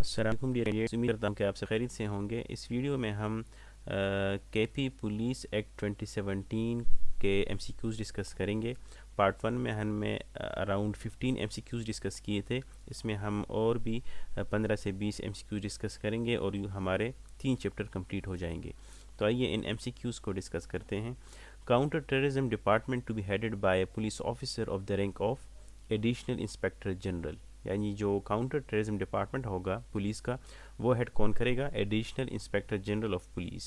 अस्सलाम वालेकुम dear friends, उम्मीद करता हूँ कि आप सब खैरियत से होंगे। इस वीडियो में हम केपी पुलिस एक्ट 2017 के एमसीक्यूज़ डिस्कस करेंगे। पार्ट 1 में हमने अराउंड 15 एमसीक्यूज़ डिस्कस किए थे। इसमें हम और भी 15 से 20 एमसीक्यूज़ डिस्कस करेंगे और यूँ हमारे 3 चैप्टर कंप्लीट हो जाएंगे। तो आइए इन एमसीक्यूज़ को डिस्कस करते हैं। Counter terrorism department to be headed by police officer of the rank of additional inspector general, यानी जो काउंटर टेररिज्म डिपार्टमेंट होगा पुलिस का, वो हेड कौन करेगा? Additional inspector general of police.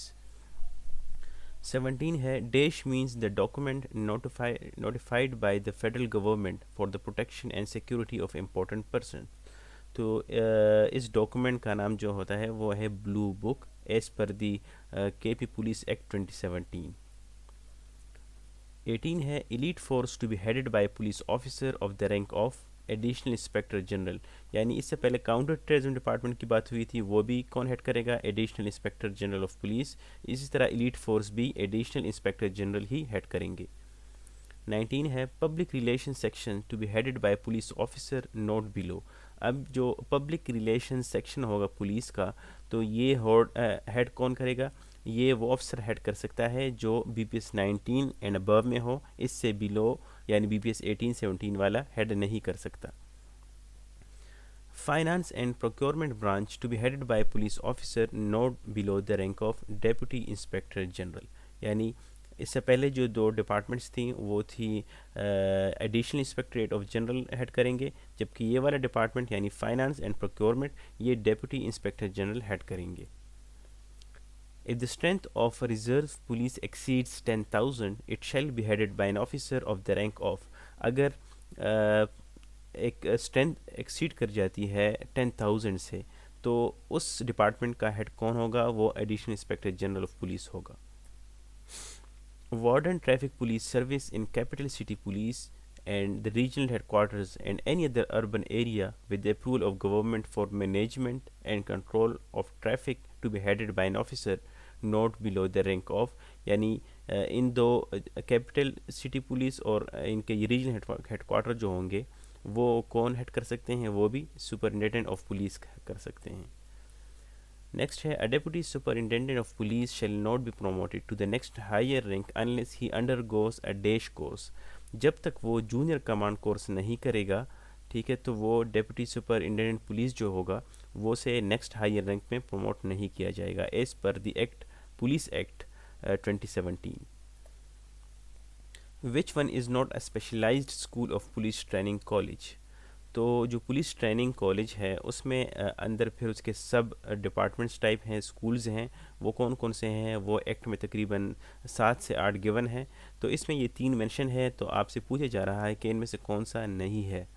17 है dash means the document notified by the federal government for the protection and security of important person. तो इस डॉक्यूमेंट का नाम जो होता है वो है ब्लू बुक एज पर दी केपी पुलिस एक्ट 2017। 18 है elite force to be headed by police officer of the rank of additional inspector general, यानी इससे पहले काउंटर टेररिज्म डिपार्टमेंट की बात हुई थी, वो भी कौन हेड करेगा? Additional inspector general of police. इसी तरह एलीट फोर्स भी एडिशनल इंस्पेक्टर जनरल ही हेड करेंगे। 19 है public relation section two be headed by police officer note below. अब जो पब्लिक रिलेशन सेक्शन होगा पुलिस का, तो ये हेड कौन करेगा? ये वो ऑफिसर हेड कर सकता है जो BPS 19 एंड अबव में हो। इससे बिलो यानी BPS 18-17 वाला हेड नहीं कर सकता। Finance and procurement branch to be headed by police officer not below the rank of deputy inspector general, यानी इससे पहले जो दो डिपार्टमेंट्स थी वो थी additional inspectorate of general head करेंगे, जबकि ये वाला डिपार्टमेंट यानी फाइनेंस एंड प्रोक्योरमेंट ये डेप्यूटी इंस्पेक्टर जनरल हेड करेंगे। If the strength of a reserve police exceeds 10,000, it shall be headed by an officer of the rank of। अगर एक strength exceed कर जाती है 10,000 से, तो उस डिपार्टमेंट का हेड कौन होगा? वो additional inspector general of police होगा। Warden traffic police service in capital city police and the regional headquarters and any other urban area with the approval of government for management and control of traffic to be headed by an officer not below the rank of, यानी इन दो capital city police और इनके regional headquarter जो होंगे वो कौन head कर सकते हैं? वो भी सुपरिटेंडेंट ऑफ पुलिस कर सकते हैं। नेक्स्ट है a deputy superintendent of police shall not be promoted to the next higher rank unless he undergoes a dash course. जब तक वो जूनियर कमांड कोर्स नहीं करेगा, ठीक है, तो वो डेप्यूटी सुपरिटेंडेंट पुलिस जो होगा वो से नेक्स्ट हायर रैंक में प्रमोट नहीं किया जाएगा as per the act police act 2017। Which one is not a specialized school of police training college. तो जो पुलिस ट्रेनिंग कॉलेज है उसमें अंदर फिर उसके सब डिपार्टमेंट्स टाइप हैं, स्कूल्स हैं, वो कौन कौन से हैं? वो एक्ट में तकरीबन 7 से 8 गिवन है। तो इसमें ये 3 मेंशन है, तो आपसे पूछा जा रहा है कि इनमें से कौन सा नहीं है।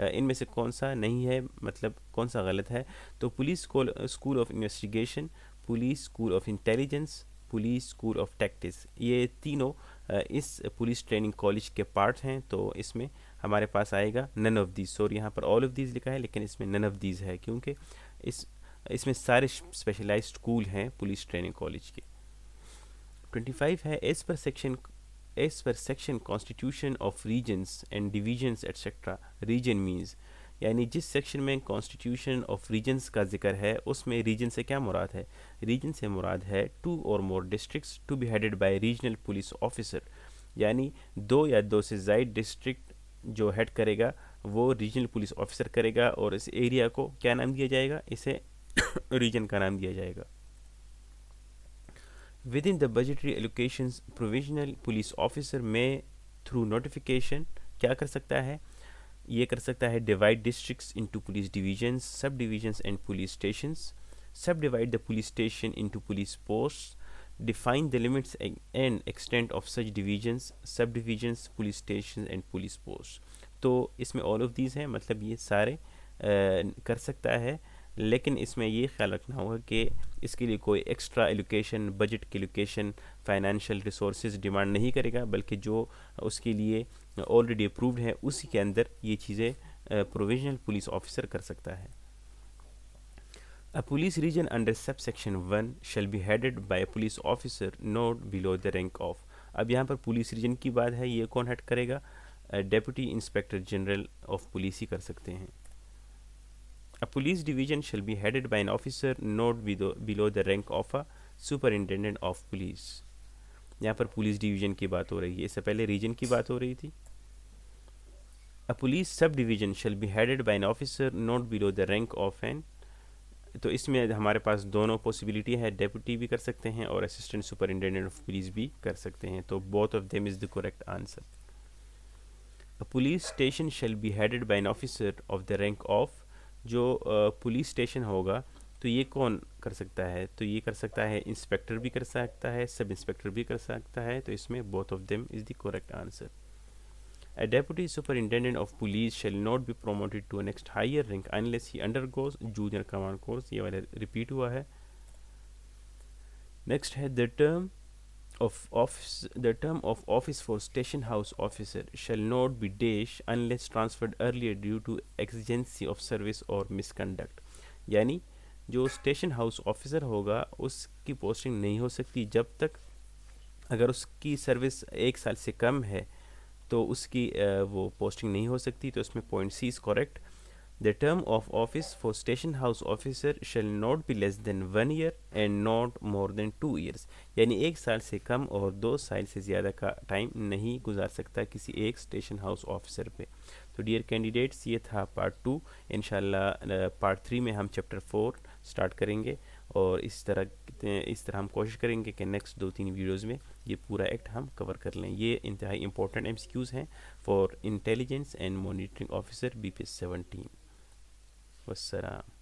इनमें से कौन सा नहीं है मतलब कौन सा गलत है? तो police school of investigation, police school of intelligence, police school of tactics, ये तीनों इस पुलिस ट्रेनिंग कॉलेज के पार्ट हैं। तो इसमें हमारे पास आएगा नन ऑफ दीज। सॉरी, यहाँ पर ऑल ऑफ दीज लिखा है लेकिन इसमें नन ऑफ दीज है, क्योंकि इसमें सारे स्पेशलाइज्ड स्कूल हैं पुलिस ट्रेनिंग कॉलेज के। 25 है as per section constitution of regions and divisions etcetera. Region means, यानी जिस सेक्शन में कॉन्स्टिट्यूशन ऑफ रीजन्स का जिक्र है उसमें रीजन से क्या मुराद है? रीजन से मुराद है 2 और more districts to be headed by regional police officer, यानी 2 या 2 से ज़ायद डिस्ट्रिक्ट जो हेड करेगा वो रीजनल पुलिस ऑफिसर करेगा और इस एरिया को क्या नाम दिया जाएगा? इसे रीजन का नाम दिया जाएगा। With in the budgetary allocations provisional police officer में थ्रू नोटिफिकेशन क्या कर सकता है? ये कर सकता है divide districts into police divisions, सब डिवीजन्स एंड पुलिस स्टेशंस, सब divide the police station into police posts, define the limits and extent of such divisions, subdivisions, police stations and police posts। तो इसमें all of these हैं, मतलब ये सारे कर सकता है, लेकिन इसमें ये ख्याल रखना होगा कि इसके लिए कोई एक्स्ट्रा एलोकेशन, बजट की एलोकेशन, फाइनेंशियल रिसोर्सेज डिमांड नहीं करेगा, बल्कि जो उसके लिए ऑलरेडी अप्रूव्ड है उसी के अंदर ये चीज़ें प्रोविजनल पुलिस ऑफिसर कर सकता है। A police region under subsection 1 shall be headed by a police officer not below the rank of। अब यहाँ पर पुलिस रीजन की बात है, ये कौन हेड करेगा? Deputy inspector general of police ही कर सकते हैं। A police division shall be headed by an officer not below the rank of a superintendent of police. यहाँ पर पुलिस डिवीजन की बात हो रही है, इससे पहले रीजन की बात हो रही थी. A police subdivision shall be headed by an officer not below the rank of an, तो इसमें हमारे पास दोनों पॉसिबिलिटी है, डेप्यूटी भी कर सकते हैं और असिस्टेंट सुपरिटेंडेंट ऑफ पुलिस भी कर सकते हैं, तो both of them is the correct answer. A police station shall be headed by an officer of the rank of, जो पुलिस स्टेशन होगा तो ये कौन कर सकता है, तो ये कर सकता है इंस्पेक्टर भी कर सकता है, सब इंस्पेक्टर भी कर सकता है, तो इसमें both of them is the correct answer. A deputy superintendent of police shall not be promoted to a next higher rank unless he undergoes junior command course. ये वाला रिपीट हुआ है. नेक्स्ट है the term of office for station house officer shall not be dash unless transferred earlier due to exigency of service or misconduct. यानी जो station house officer होगा उसकी posting नहीं हो सकती जब तक अगर उसकी सर्विस 1 साल से कम है तो उसकी वो पोस्टिंग नहीं हो सकती, तो इसमें point c is correct. The term of office for station house officer shall not be less than 1 year and not more than 2 years. यानी 1 साल से कम और 2 साल से ज़्यादा का टाइम नहीं गुजार सकता किसी एक स्टेशन हाउस ऑफिसर पे. तो डियर कैंडिडेट्स, ये था पार्ट 2. इंशाल्लाह पार्ट 3 में हम चैप्टर 4 स्टार्ट करेंगे और इस तरह हम कोशिश करेंगे कि नेक्स्ट 2-3 वीडियोज़ में ये पूरा एक्ट हम कवर कर लें. ये इंतहाई इंपॉर्टेंट MCQs हैं for intelligence and monitoring officer BPS 17. वस्सलाम.